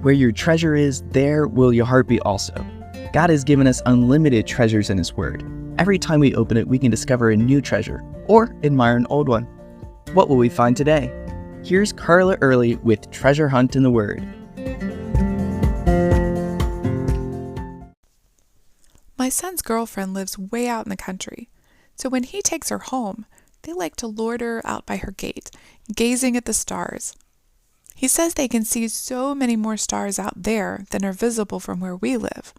Where your treasure is, there will your heart be also. God has given us unlimited treasures in His Word. Every time we open it, we can discover a new treasure or admire an old one. What will we find today? Here's Carla Early with Treasure Hunt in the Word. My son's girlfriend lives way out in the country, so when he takes her home, they like to loiter out by her gate, gazing at the stars. He says they can see so many more stars out there than are visible from where we live.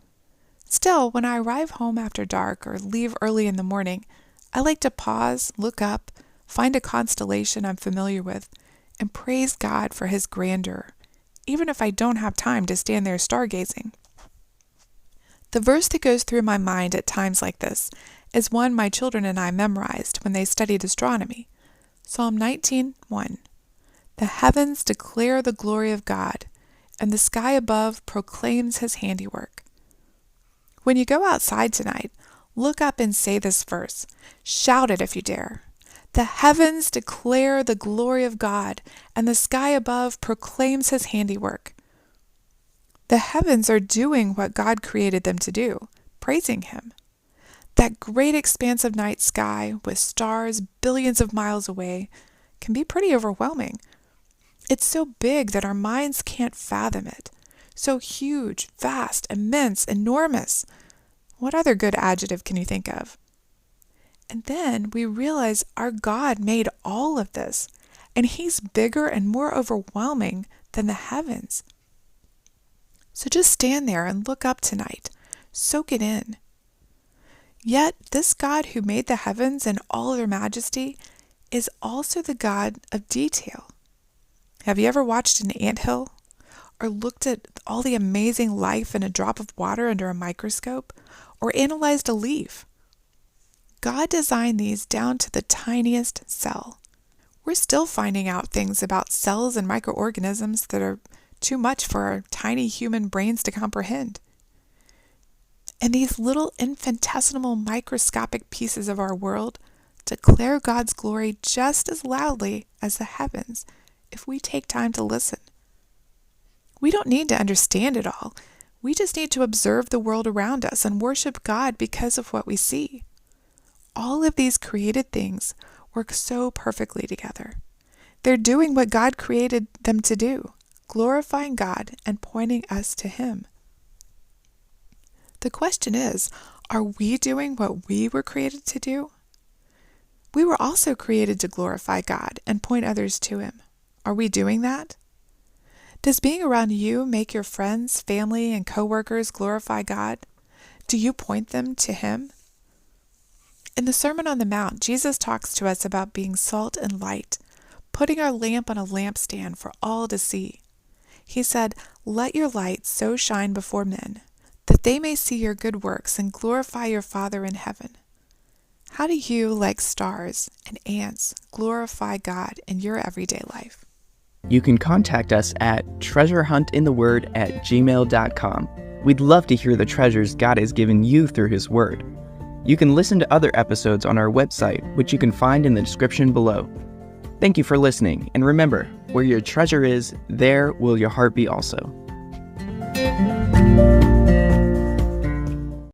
Still, when I arrive home after dark or leave early in the morning, I like to pause, look up, find a constellation I'm familiar with, and praise God for His grandeur, even if I don't have time to stand there stargazing. The verse that goes through my mind at times like this is one my children and I memorized when they studied astronomy. Psalm 19:1. The heavens declare the glory of God, and the sky above proclaims His handiwork. When you go outside tonight, look up and say this verse. Shout it if you dare. The heavens declare the glory of God, and the sky above proclaims His handiwork. The heavens are doing what God created them to do, praising Him. That great expanse of night sky with stars billions of miles away can be pretty overwhelming. It's so big that our minds can't fathom it. So huge, vast, immense, enormous. What other good adjective can you think of? And then we realize our God made all of this, and He's bigger and more overwhelming than the heavens. So just stand there and look up tonight. Soak it in. Yet this God who made the heavens and all their majesty is also the God of detail. Have you ever watched an anthill? Or looked at all the amazing life in a drop of water under a microscope? Or analyzed a leaf? God designed these down to the tiniest cell. We're still finding out things about cells and microorganisms that are too much for our tiny human brains to comprehend. And these little infinitesimal microscopic pieces of our world declare God's glory just as loudly as the heavens if we take time to listen. We don't need to understand it all. We just need to observe the world around us and worship God because of what we see. All of these created things work so perfectly together. They're doing what God created them to do, glorifying God and pointing us to Him. The question is, are we doing what we were created to do? We were also created to glorify God and point others to Him. Are we doing that? Does being around you make your friends, family, and coworkers glorify God? Do you point them to Him? In the Sermon on the Mount, Jesus talks to us about being salt and light, putting our lamp on a lampstand for all to see. He said, "Let your light so shine before men, that they may see your good works and glorify your Father in heaven." How do you, like stars and ants, glorify God in your everyday life? You can contact us at treasurehuntintheword@gmail.com. We'd love to hear the treasures God has given you through His Word. You can listen to other episodes on our website, which you can find in the description below. Thank you for listening, and remember, where your treasure is, there will your heart be also.